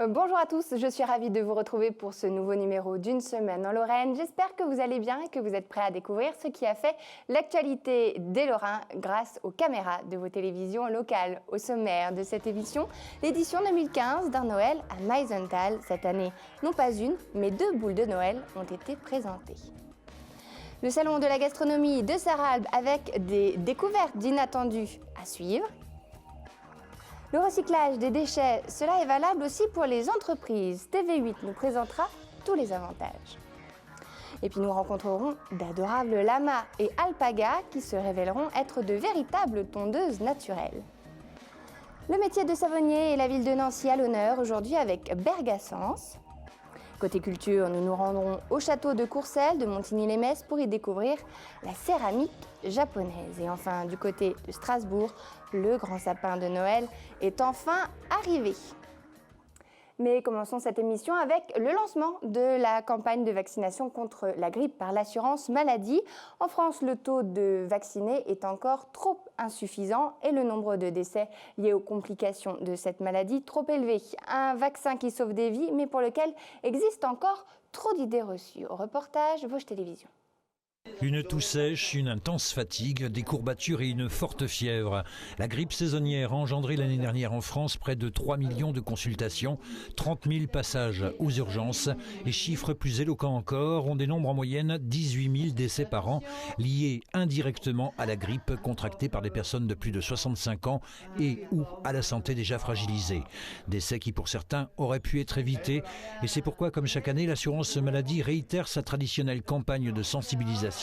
Bonjour à tous, je suis ravie de vous retrouver pour ce nouveau numéro d'une semaine en Lorraine. J'espère que vous allez bien et que vous êtes prêts à découvrir ce qui a fait l'actualité des Lorrains grâce aux caméras de vos télévisions locales. Au sommaire de cette émission, l'édition 2015 d'un Noël à Meisenthal. Cette année, non pas une, mais 2 boules de Noël ont été présentées. Le salon de la gastronomie de Sarralbe avec des découvertes d'inattendues à suivre. Le recyclage des déchets, cela est valable aussi pour les entreprises. TV8 nous présentera tous les avantages. Et puis nous rencontrerons d'adorables lamas et alpagas qui se révéleront être de véritables tondeuses naturelles. Le métier de savonnier et la ville de Nancy à l'honneur aujourd'hui avec Bergassens. Côté culture, nous nous rendrons au château de Courcelles de Montigny-les-Metz pour y découvrir la céramique japonaise. Et enfin, du côté de Strasbourg, le grand sapin de Noël est enfin arrivé. Mais commençons cette émission avec le lancement de la campagne de vaccination contre la grippe par l'assurance maladie. En France, le taux de vaccinés est encore trop insuffisant et le nombre de décès liés aux complications de cette maladie trop élevé. Un vaccin qui sauve des vies, mais pour lequel existe encore trop d'idées reçues. Au reportage Vosges Télévisions. Une toux sèche, une intense fatigue, des courbatures et une forte fièvre. La grippe saisonnière a engendré l'année dernière en France près de 3 millions de consultations, 30 000 passages aux urgences et chiffres plus éloquents encore, on dénombre en moyenne 18 000 décès par an liés indirectement à la grippe contractée par des personnes de plus de 65 ans et ou à la santé déjà fragilisée. Décès qui pour certains auraient pu être évités et c'est pourquoi comme chaque année l'assurance maladie réitère sa traditionnelle campagne de sensibilisation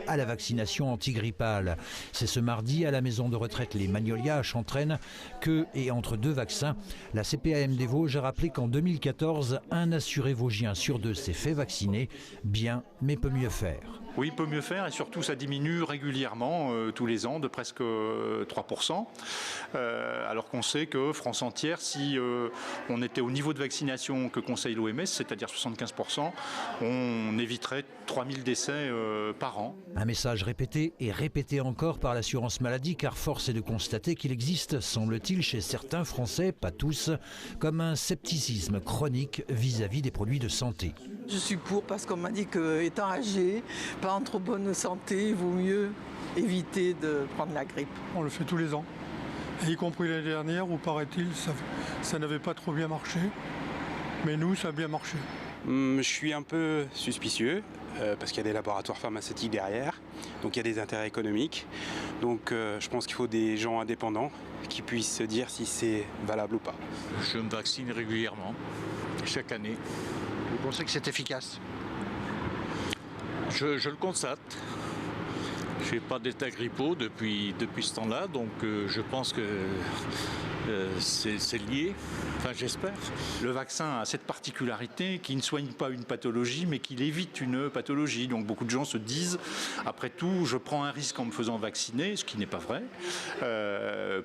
à la vaccination antigrippale. C'est ce mardi à la maison de retraite Les Magnolias à Chantraine que, et entre 2 vaccins, la CPAM des Vosges a rappelé qu'en 2014, un assuré vosgien sur 2 s'est fait vacciner. Bien, mais peut mieux faire. Oui, peut mieux faire et surtout ça diminue régulièrement tous les ans de presque 3%. Alors qu'on sait que France entière, si on était au niveau de vaccination que conseille l'OMS, c'est-à-dire 75%, on éviterait 3000 décès par an. Un message répété et répété encore par l'assurance maladie car force est de constater qu'il existe, semble-t-il, chez certains Français, pas tous, comme un scepticisme chronique vis-à-vis des produits de santé. Je suis pour parce qu'on m'a dit qu'étant âgé, pas en trop bonne santé, il vaut mieux éviter de prendre la grippe. On le fait tous les ans, et y compris l'année dernière où paraît-il ça n'avait pas trop bien marché, mais nous ça a bien marché. Je suis un peu suspicieux parce qu'il y a des laboratoires pharmaceutiques derrière, donc il y a des intérêts économiques. Donc je pense qu'il faut des gens indépendants qui puissent se dire si c'est valable ou pas. Je me vaccine régulièrement, chaque année. Vous pensez que c'est efficace ? Je le constate. Je n'ai pas d'état grippaux depuis ce temps-là, donc je pense que c'est lié, enfin j'espère. Le vaccin a cette particularité qui ne soigne pas une pathologie mais qu'il évite une pathologie. Donc beaucoup de gens se disent, après tout, je prends un risque en me faisant vacciner, ce qui n'est pas vrai,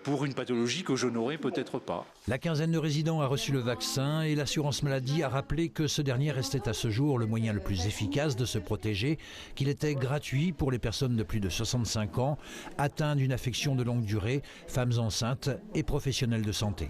pour une pathologie que je n'aurais peut-être pas. La quinzaine de résidents a reçu le vaccin et l'assurance maladie a rappelé que ce dernier restait à ce jour le moyen le plus efficace de se protéger, qu'il était gratuit pour les personnes de plus de 65 ans, atteintes d'une affection de longue durée, femmes enceintes et professionnels de santé.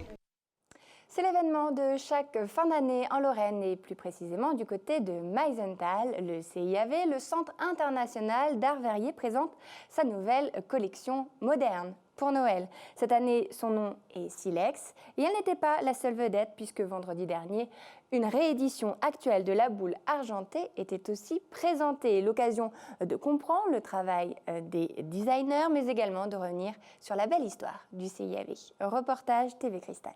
C'est l'événement de chaque fin d'année en Lorraine et plus précisément du côté de Meisenthal. Le CIAV, le Centre international d'art verrier, présente sa nouvelle collection moderne pour Noël. Cette année, son nom est Silex et elle n'était pas la seule vedette puisque vendredi dernier, une réédition actuelle de la boule argentée était aussi présentée. L'occasion de comprendre le travail des designers mais également de revenir sur la belle histoire du CIAV. Reportage TV Cristal.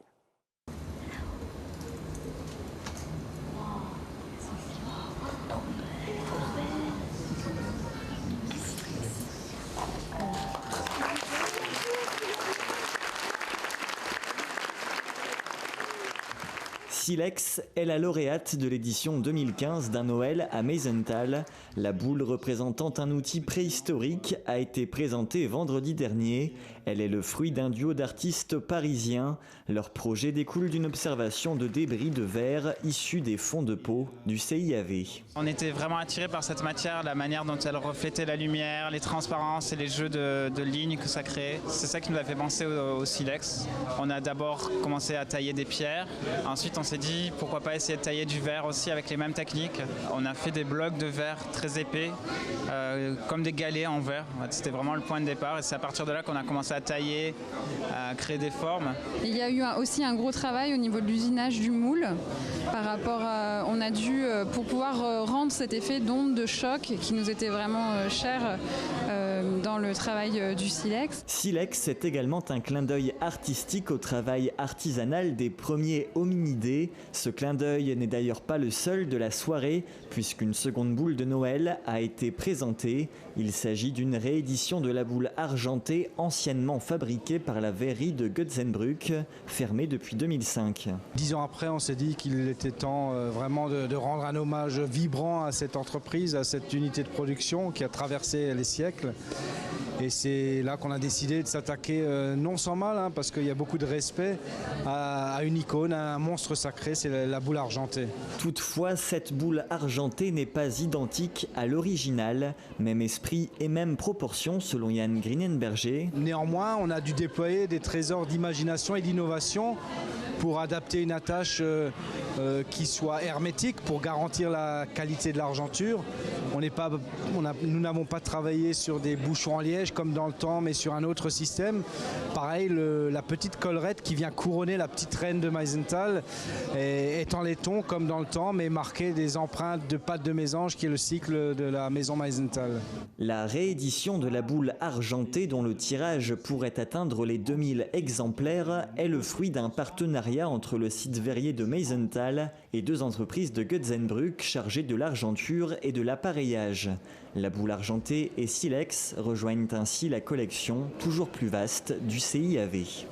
Silex est la lauréate de l'édition 2015 d'un Noël à Meisenthal. La boule représentant un outil préhistorique a été présentée vendredi dernier. Elle est le fruit d'un duo d'artistes parisiens. Leur projet découle d'une observation de débris de verre issus des fonds de peau du CIAV. On était vraiment attirés par cette matière, la manière dont elle reflétait la lumière, les transparences et les jeux de lignes que ça créait. C'est ça qui nous a fait penser au silex. On a d'abord commencé à tailler des pierres, ensuite on s'est s'est dit pourquoi pas essayer de tailler du verre aussi avec les mêmes techniques. On a fait des blocs de verre très épais, comme des galets en verre. C'était vraiment le point de départ et c'est à partir de là qu'on a commencé à tailler, à créer des formes. Il y a eu aussi un gros travail au niveau de l'usinage du moule. Par rapport à, on a dû, pour pouvoir rendre cet effet d'onde de choc qui nous était vraiment cher dans le travail du silex. Silex est également un clin d'œil artistique au travail artisanal des premiers hominidés. Ce clin d'œil n'est d'ailleurs pas le seul de la soirée, puisqu'une seconde boule de Noël a été présentée. Il s'agit d'une réédition de la boule argentée anciennement fabriquée par la verrerie de Götzenbrück, fermée depuis 2005. 10 ans après, on s'est dit qu'il était temps vraiment de rendre un hommage vibrant à cette entreprise, à cette unité de production qui a traversé les siècles. Et c'est là qu'on a décidé de s'attaquer, non sans mal, parce qu'il y a beaucoup de respect à une icône, à un monstre sacré, c'est la boule argentée. Toutefois, cette boule argentée n'est pas identique à l'original, même esprit et même proportion selon Yann Grinenberger. Néanmoins, on a dû déployer des trésors d'imagination et d'innovation pour adapter une attache qui soit hermétique, pour garantir la qualité de l'argenture. Nous n'avons pas travaillé sur des bouchons en liège comme dans le temps, mais sur un autre système. Pareil, la petite collerette qui vient couronner la petite reine de Meisenthal est en laiton comme dans le temps, mais marquée des empreintes de pâte de mésange qui est le cycle de la maison Meisenthal. La réédition de la boule argentée, dont le tirage pourrait atteindre les 2000 exemplaires, est le fruit d'un partenariat entre le site verrier de Meisenthal et 2 entreprises de Götzenbrück chargées de l'argenture et de l'appareillage. La boule argentée et Silex rejoignent ainsi la collection toujours plus vaste du CIAV.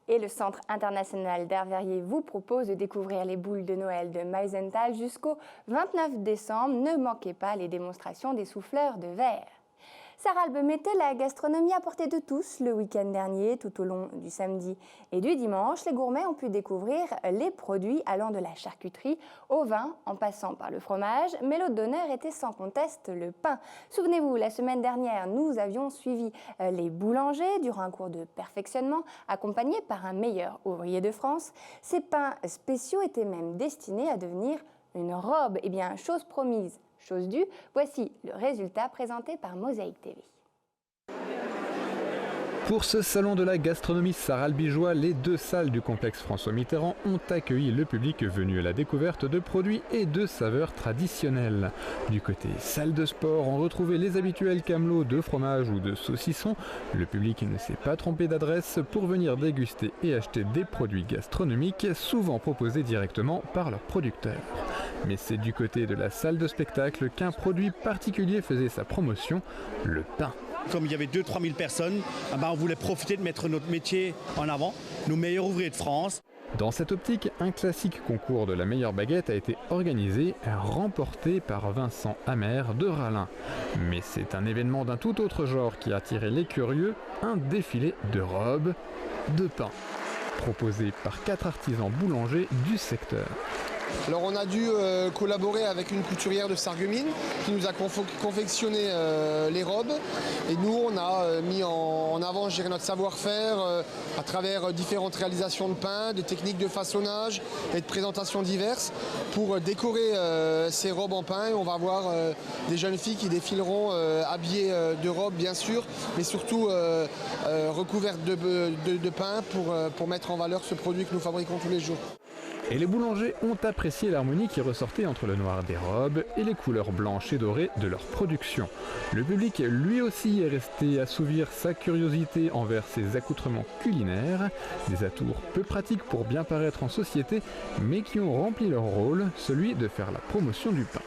Et le Centre international d'art verrier vous propose de découvrir les boules de Noël de Meisenthal jusqu'au 29 décembre. Ne manquez pas les démonstrations des souffleurs de verre. Sarralbe mettait la gastronomie à portée de tous le week-end dernier. Tout au long du samedi et du dimanche, les gourmets ont pu découvrir les produits allant de la charcuterie au vin, en passant par le fromage. Mais l'hôte d'honneur était sans conteste le pain. Souvenez-vous, la semaine dernière, nous avions suivi les boulangers durant un cours de perfectionnement, accompagnés par un meilleur ouvrier de France. Ces pains spéciaux étaient même destinés à devenir une robe. Eh bien, chose promise, chose due, voici le résultat présenté par Mosaïque TV. Pour ce salon de la gastronomie sarralbigeois, les 2 salles du complexe François Mitterrand ont accueilli le public venu à la découverte de produits et de saveurs traditionnelles. Du côté salle de sport, on retrouvait les habituels camelots de fromage ou de saucisson. Le public ne s'est pas trompé d'adresse pour venir déguster et acheter des produits gastronomiques, souvent proposés directement par leurs producteurs. Mais c'est du côté de la salle de spectacle qu'un produit particulier faisait sa promotion, le pain. Comme il y avait 2-3 000 personnes, on voulait profiter de mettre notre métier en avant, nos meilleurs ouvriers de France. Dans cette optique, un classique concours de la meilleure baguette a été organisé, remporté par Vincent Amer de Rallin. Mais c'est un événement d'un tout autre genre qui a attiré les curieux, un défilé de robes de pain, proposé par 4 artisans boulangers du secteur. Alors on a dû collaborer avec une couturière de Sarreguemines qui nous a confectionné les robes et nous on a mis en avant notre savoir-faire à travers différentes réalisations de pain, des techniques de façonnage et de présentation diverses pour décorer ces robes en pain. Et on va voir des jeunes filles qui défileront habillées de robes bien sûr, mais surtout recouvertes de pain pour mettre en valeur ce produit que nous fabriquons tous les jours. Et les boulangers ont apprécié l'harmonie qui ressortait entre le noir des robes et les couleurs blanches et dorées de leur production. Le public, lui aussi, est resté assouvir sa curiosité envers ces accoutrements culinaires, des atours peu pratiques pour bien paraître en société, mais qui ont rempli leur rôle, celui de faire la promotion du pain.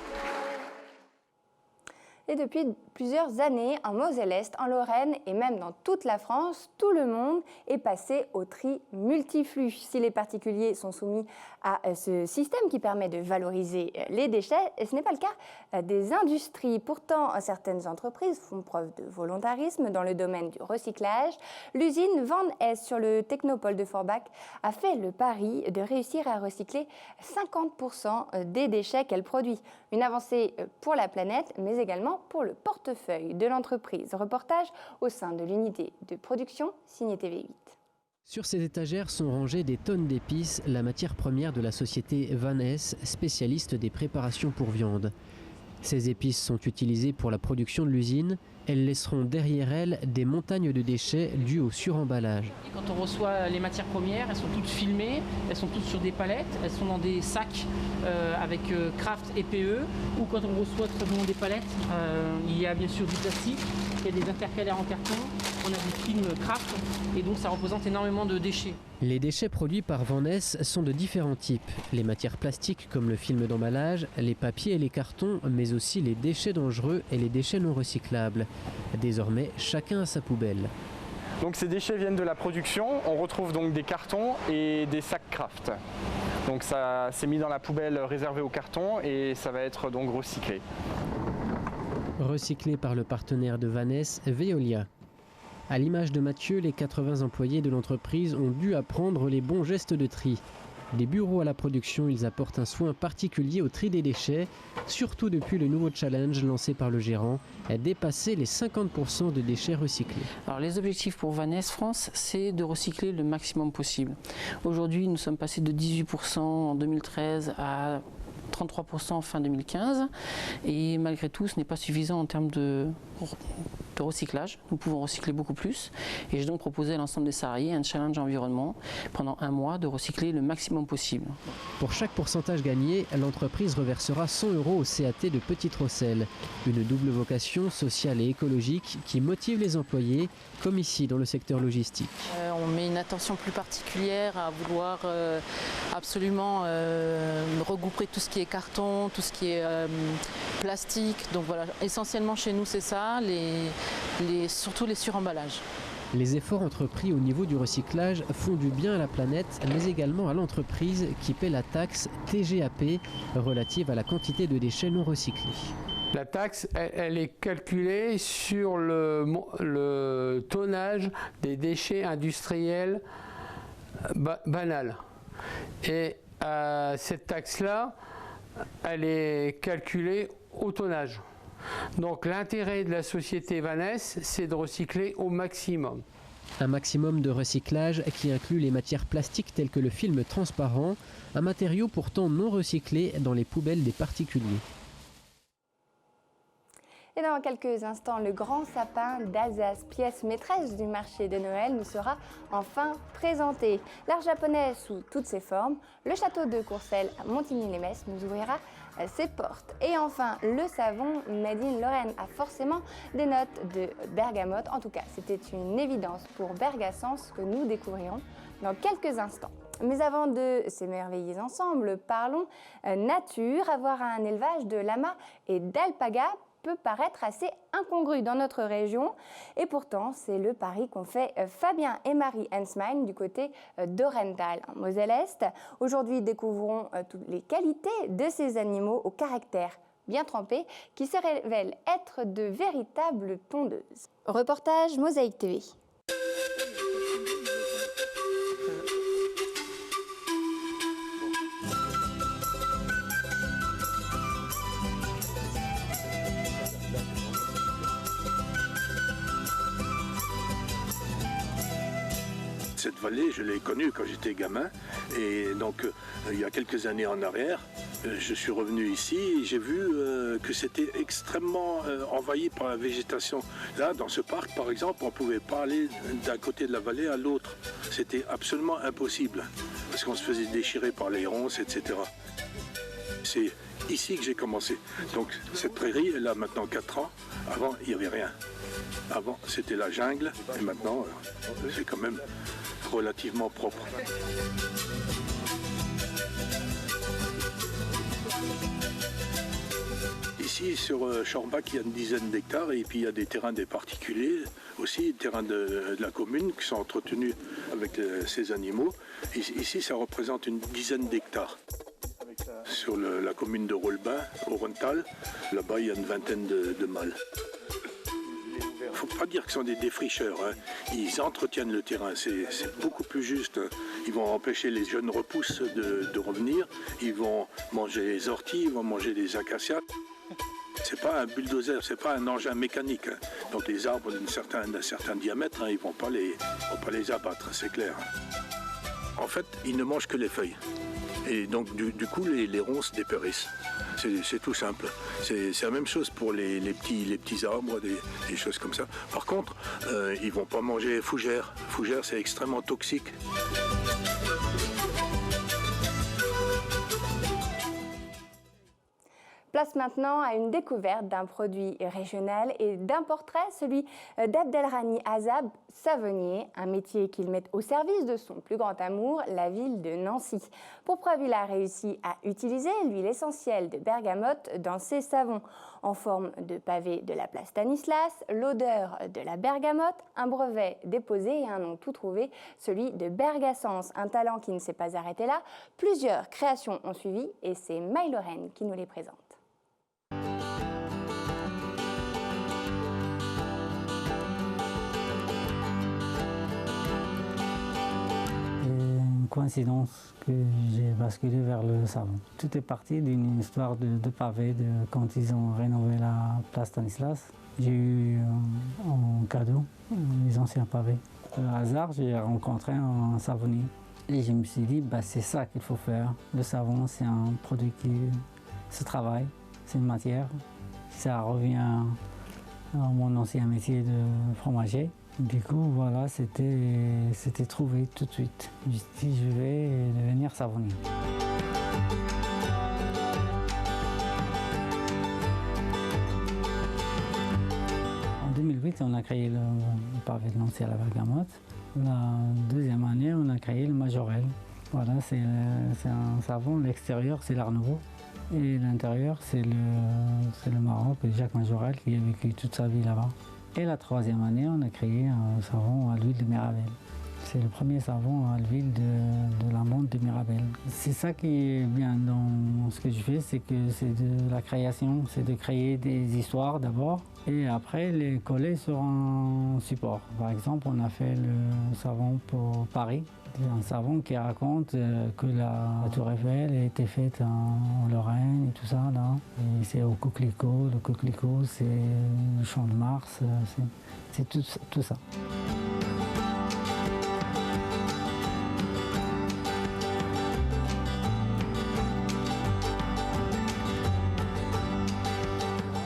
Et depuis plusieurs années, en Moselle-Est, en Lorraine et même dans toute la France, tout le monde est passé au tri multiflux. Si les particuliers sont soumis à ce système qui permet de valoriser les déchets, ce n'est pas le cas des industries. Pourtant, certaines entreprises font preuve de volontarisme dans le domaine du recyclage. L'usine Van Hesse sur le Technopole de Forbach a fait le pari de réussir à recycler 50% des déchets qu'elle produit. Une avancée pour la planète, mais également pour le portefeuille de l'entreprise. Reportage au sein de l'unité de production signé TV8. Sur ces étagères sont rangées des tonnes d'épices, la matière première de la société Vaness, spécialiste des préparations pour viande. Ces épices sont utilisées pour la production de l'usine. Elles laisseront derrière elles des montagnes de déchets dus au suremballage. Quand on reçoit les matières premières, elles sont toutes filmées, elles sont toutes sur des palettes, elles sont dans des sacs avec Kraft et PE. Ou quand on reçoit tout simplement des palettes, il y a bien sûr du plastique, il y a des intercalaires en carton, on a des films Kraft et donc ça représente énormément de déchets. Les déchets produits par Vaness sont de différents types. Les matières plastiques comme le film d'emballage, les papiers et les cartons, mais aussi les déchets dangereux et les déchets non recyclables. Désormais, chacun a sa poubelle. Donc ces déchets viennent de la production. On retrouve donc des cartons et des sacs Kraft. Donc ça c'est mis dans la poubelle réservée aux cartons et ça va être donc recyclé. Recyclé par le partenaire de Vaness, Veolia. À l'image de Mathieu, les 80 employés de l'entreprise ont dû apprendre les bons gestes de tri. Des bureaux à la production, ils apportent un soin particulier au tri des déchets, surtout depuis le nouveau challenge lancé par le gérant, dépasser les 50% de déchets recyclés. Alors les objectifs pour Vaness France, c'est de recycler le maximum possible. Aujourd'hui, nous sommes passés de 18% en 2013 à 33% en fin 2015 et malgré tout, ce n'est pas suffisant en termes de recyclage. Nous pouvons recycler beaucoup plus et j'ai donc proposé à l'ensemble des salariés un challenge environnement pendant un mois de recycler le maximum possible. Pour chaque pourcentage gagné, l'entreprise reversera 100 € au CAT de Petite Rosselle. Une double vocation sociale et écologique qui motive les employés, comme ici dans le secteur logistique. On met une attention plus particulière à vouloir absolument regrouper tout ce qui est carton, tout ce qui est plastique. Donc voilà, essentiellement chez nous c'est ça, surtout les suremballages. Les efforts entrepris au niveau du recyclage font du bien à la planète, mais également à l'entreprise qui paie la taxe TGAP relative à la quantité de déchets non recyclés. La taxe, elle est calculée sur le tonnage des déchets industriels banals. Et cette taxe-là, elle est calculée au tonnage. Donc l'intérêt de la société Vaness, c'est de recycler au maximum. Un maximum de recyclage qui inclut les matières plastiques telles que le film transparent, un matériau pourtant non recyclé dans les poubelles des particuliers. Et dans quelques instants, le grand sapin d'Alsace, pièce maîtresse du marché de Noël, nous sera enfin présenté. L'art japonais sous toutes ses formes, le château de Courcelles à Montigny-les-Metz nous ouvrira ses portes. Et enfin, le savon Made in Lorraine a forcément des notes de bergamote. En tout cas, c'était une évidence pour Bergasens que nous découvrirons dans quelques instants. Mais avant de s'émerveiller ensemble, parlons nature. Avoir un élevage de lamas et d'alpagas peut paraître assez incongru dans notre région et pourtant c'est le pari qu'ont fait Fabien et Marie Hensmein du côté d'Orenthal en Moselle-Est. Aujourd'hui découvrons toutes les qualités de ces animaux au caractère bien trempé qui se révèlent être de véritables tondeuses. Reportage Mosaïque TV. Cette vallée, je l'ai connue quand j'étais gamin et donc il y a quelques années en arrière, je suis revenu ici et j'ai vu que c'était extrêmement envahi par la végétation. Là, dans ce parc, par exemple, on ne pouvait pas aller d'un côté de la vallée à l'autre. C'était absolument impossible parce qu'on se faisait déchirer par les ronces, etc. C'est ici que j'ai commencé. Donc cette prairie, elle a maintenant 4 ans. Avant, il n'y avait rien. Avant, c'était la jungle et maintenant, c'est quand même relativement propre. Ici, sur Schorbach, il y a une dizaine d'hectares et puis il y a des terrains des particuliers, aussi des terrains de la commune qui sont entretenus avec ces animaux. Ici, ça représente une dizaine d'hectares. Sur la commune de Rolbin, Orenthal, là-bas, il y a une vingtaine de mâles. Il ne faut pas dire que ce sont des défricheurs, hein. Ils entretiennent le terrain, c'est beaucoup plus juste. Ils vont empêcher les jeunes repousses de revenir, ils vont manger les orties, ils vont manger les acacias. C'est pas un bulldozer, c'est pas un engin mécanique. Hein. Donc les arbres d'un certain diamètre, hein, ils vont pas les abattre, c'est clair. En fait, ils ne mangent que les feuilles. Et donc du coup, les ronces dépérissent. C'est tout simple. C'est la même chose pour les petits arbres, des choses comme ça. Par contre, ils vont pas manger fougères. Fougères, c'est extrêmement toxique. Place maintenant à une découverte d'un produit régional et d'un portrait, celui d'Abdelrani Azab, savonnier, un métier qu'il met au service de son plus grand amour, la ville de Nancy. Pour preuve, il a réussi à utiliser l'huile essentielle de bergamote dans ses savons. En forme de pavé de la place Stanislas, l'odeur de la bergamote, un brevet déposé et un nom tout trouvé, celui de Bergassens, un talent qui ne s'est pas arrêté là. Plusieurs créations ont suivi et c'est Maï-Lorraine qui nous les présente. Coïncidence que j'ai basculé vers le savon. Tout est parti d'une histoire de pavé quand ils ont rénové la place Stanislas. J'ai eu en cadeau les anciens pavés. Par hasard, j'ai rencontré un savonnier et je me suis dit c'est ça qu'il faut faire. Le savon, c'est un produit qui se travaille, c'est une matière. Ça revient à mon ancien métier de fromager. Du coup, voilà, c'était trouvé tout de suite. Je me suis dit, je vais devenir savonnier. En 2008, on a créé le pavé de Nancy à la bergamote. La deuxième année, on a créé le Majorel. Voilà, c'est un savon, l'extérieur, c'est l'Art Nouveau. Et l'intérieur, c'est le Maroc, Jacques Majorel, qui a vécu toute sa vie là-bas. Et la troisième année, on a créé un savon à l'huile de Mirabelle. C'est le premier savon à l'huile de l'amande de Mirabelle. C'est ça qui est bien dans ce que je fais, c'est que c'est de la création, c'est de créer des histoires d'abord et après les coller sur un support. Par exemple, on a fait le savon pour Paris. Un savon qui raconte que la Tour Eiffel a été faite en Lorraine et tout ça là. Et c'est au coquelicot, le coquelicot c'est le champ de Mars, c'est tout ça.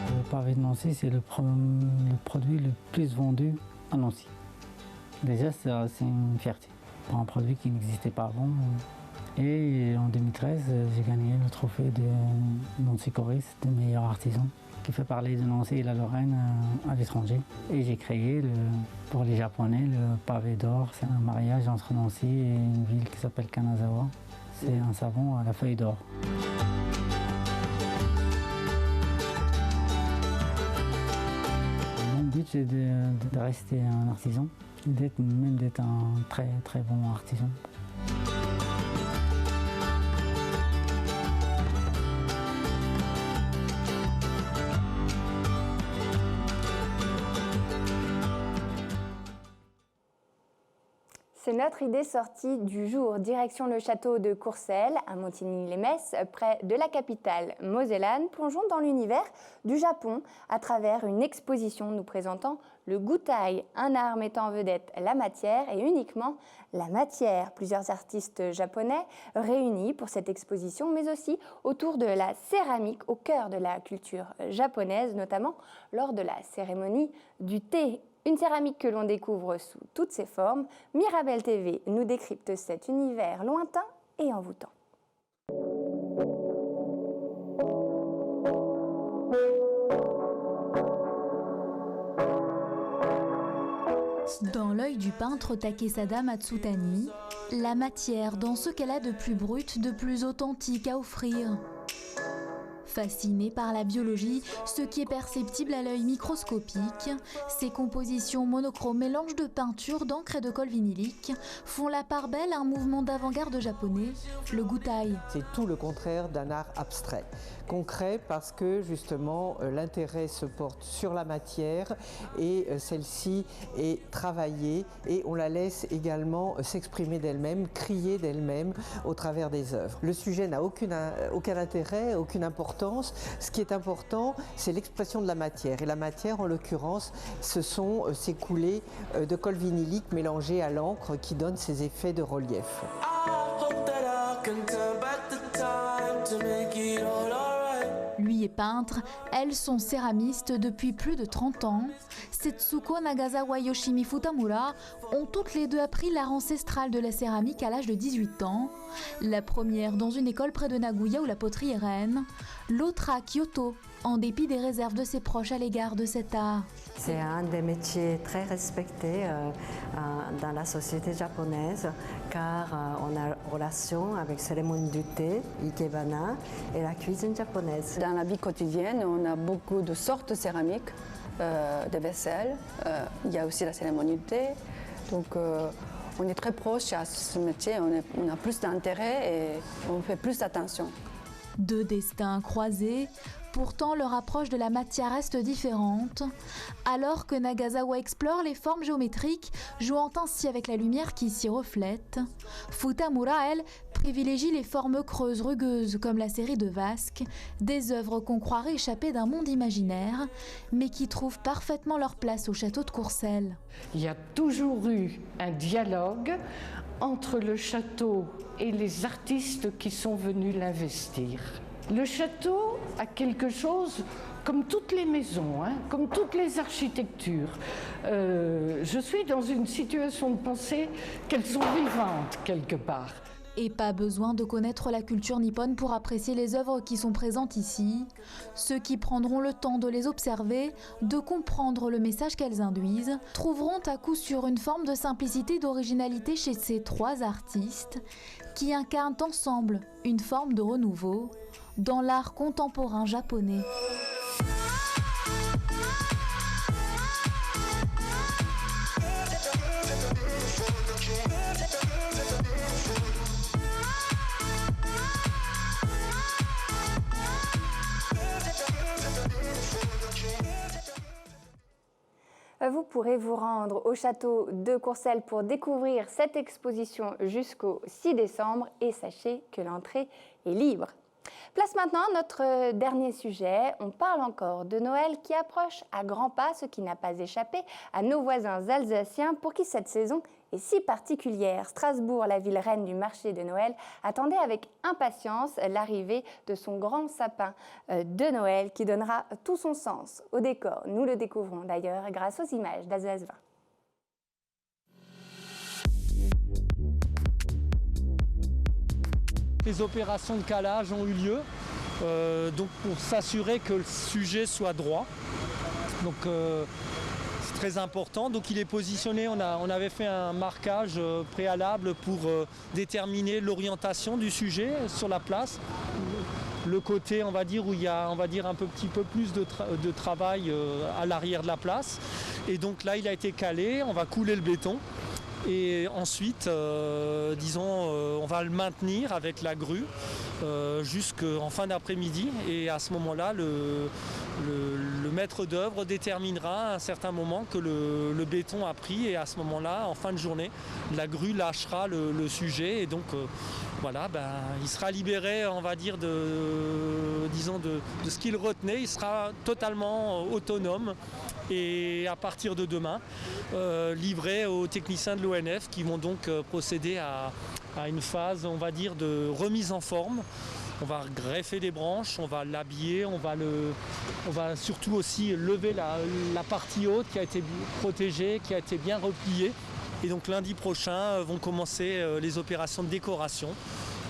Le pavé de Nancy, c'est le produit le plus vendu à Nancy. Déjà, c'est une fierté. Un produit qui n'existait pas avant. Et en 2013, j'ai gagné le trophée de Nancy Choris, de meilleur artisan, qui fait parler de Nancy et la Lorraine à l'étranger. Et j'ai créé pour les Japonais le pavé d'or. C'est un mariage entre Nancy et une ville qui s'appelle Kanazawa. C'est un savon à la feuille d'or. Mon but, c'est de rester un artisan. Même d'être un très très bon artisan. C'est notre idée sortie du jour. Direction le château de Courcelles, à Montigny-les-Metz, près de la capitale mosellane. Plongeons dans l'univers du Japon à travers une exposition nous présentant le gutai, un art mettant en vedette la matière et uniquement la matière. Plusieurs artistes japonais réunis pour cette exposition, mais aussi autour de la céramique au cœur de la culture japonaise, notamment lors de la cérémonie du thé. Une céramique que l'on découvre sous toutes ses formes. Mirabelle TV nous décrypte cet univers lointain et envoûtant. Dans l'œil du peintre Takesada Matsutani, la matière dans ce qu'elle a de plus brut, de plus authentique à offrir. Fasciné par la biologie, ce qui est perceptible à l'œil microscopique, ces compositions monochromes, mélanges de peinture, d'encre et de colle vinylique, font la part belle à un mouvement d'avant-garde japonais, le gutai. C'est tout le contraire d'un art abstrait. Concret parce que justement l'intérêt se porte sur la matière et celle-ci est travaillée et on la laisse également s'exprimer d'elle-même, crier d'elle-même au travers des œuvres. Le sujet n'a aucun intérêt, aucune importance d'importance. Ce qui est important, c'est l'expression de la matière. Et la matière, en l'occurrence, ce sont ces coulées de colle vinylique mélangées à l'encre qui donnent ces effets de relief. Lui est peintre, elles sont céramistes depuis plus de 30 ans. Setsuko Nagasawa et Yoshimi Futamura ont toutes les deux appris l'art ancestral de la céramique à l'âge de 18 ans. La première dans une école près de Nagoya où la poterie est reine, l'autre à Kyoto, en dépit des réserves de ses proches à l'égard de cet art. C'est un des métiers très respectés dans la société japonaise car on a relation avec la cérémonie du thé, ikebana, et la cuisine japonaise. Dans la vie quotidienne, on a beaucoup de sortes de céramiques, de vaisselle. Il y a aussi la cérémonie du thé. Donc on est très proche à ce métier, on a plus d'intérêt et on fait plus attention. Deux destins croisés, pourtant leur approche de la matière reste différente. Alors que Nagasawa explore les formes géométriques, jouant ainsi avec la lumière qui s'y reflète, Futamura, elle, privilégie les formes creuses rugueuses comme la série de Vasque, des œuvres qu'on croirait échapper d'un monde imaginaire, mais qui trouvent parfaitement leur place au château de Courcelles. Il y a toujours eu un dialogue entre le château et les artistes qui sont venus l'investir. Le château a quelque chose, comme toutes les maisons, comme toutes les architectures. Je suis dans une situation de penser qu'elles sont vivantes quelque part. Et pas besoin de connaître la culture nippone pour apprécier les œuvres qui sont présentes ici. Ceux qui prendront le temps de les observer, de comprendre le message qu'elles induisent, trouveront à coup sûr une forme de simplicité et d'originalité chez ces trois artistes qui incarnent ensemble une forme de renouveau dans l'art contemporain japonais. Vous pourrez vous rendre au château de Courcelles pour découvrir cette exposition jusqu'au 6 décembre et sachez que l'entrée est libre. Place maintenant à notre dernier sujet. On parle encore de Noël qui approche à grands pas, ce qui n'a pas échappé à nos voisins alsaciens pour qui cette saison est si particulière. Strasbourg, la ville reine du marché de Noël, attendait avec impatience l'arrivée de son grand sapin de Noël qui donnera tout son sens au décor. Nous le découvrons d'ailleurs grâce aux images d'Alsace 20. Les opérations de calage ont eu lieu, donc pour s'assurer que le sujet soit droit. Donc c'est très important. Donc il est positionné, on avait fait un marquage préalable pour déterminer l'orientation du sujet sur la place. Le côté, on va dire, où il y a un petit peu plus de travail à l'arrière de la place. Et donc là, il a été calé, on va couler le béton. Et ensuite, on va le maintenir avec la grue jusqu'en fin d'après-midi. Et à ce moment-là, le maître d'œuvre déterminera à un certain moment que le béton a pris. Et à ce moment-là, en fin de journée, la grue lâchera le sujet. Et donc, il sera libéré, on va dire, de ce qu'il retenait. Il sera totalement autonome. Et à partir de demain, livré aux techniciens de l'ONF qui vont donc procéder à une phase, on va dire, de remise en forme. On va greffer des branches, on va l'habiller, on va surtout aussi lever la partie haute qui a été protégée, qui a été bien repliée. Et donc lundi prochain vont commencer les opérations de décoration.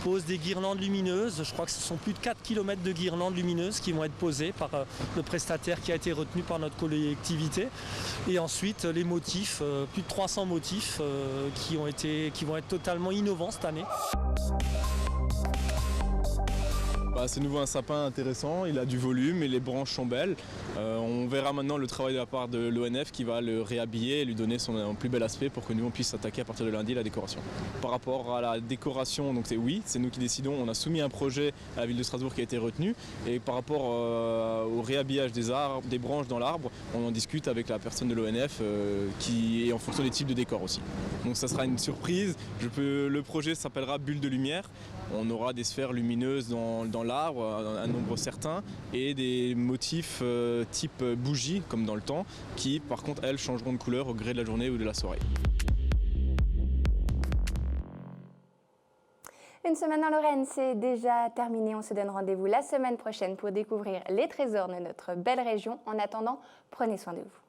Pose des guirlandes lumineuses, je crois que ce sont plus de 4 km de guirlandes lumineuses qui vont être posées par le prestataire qui a été retenu par notre collectivité. Et ensuite les motifs, plus de 300 motifs qui vont être totalement innovants cette année. C'est de nouveau un sapin intéressant, il a du volume et les branches sont belles. On verra maintenant le travail de la part de l'ONF qui va le réhabiller et lui donner son plus bel aspect pour que nous on puisse s'attaquer à partir de lundi à la décoration. Par rapport à la décoration, donc c'est nous qui décidons, on a soumis un projet à la ville de Strasbourg qui a été retenu et par rapport au réhabillage des branches dans l'arbre, on en discute avec la personne de l'ONF qui est en fonction des types de décors aussi. Donc ça sera une surprise, le projet s'appellera Bulle de lumière, on aura des sphères lumineuses dans l'arbre l'arbre, un nombre certain, et des motifs type bougie, comme dans le temps, qui par contre, elles, changeront de couleur au gré de la journée ou de la soirée. Une semaine en Lorraine, c'est déjà terminé. On se donne rendez-vous la semaine prochaine pour découvrir les trésors de notre belle région. En attendant, prenez soin de vous.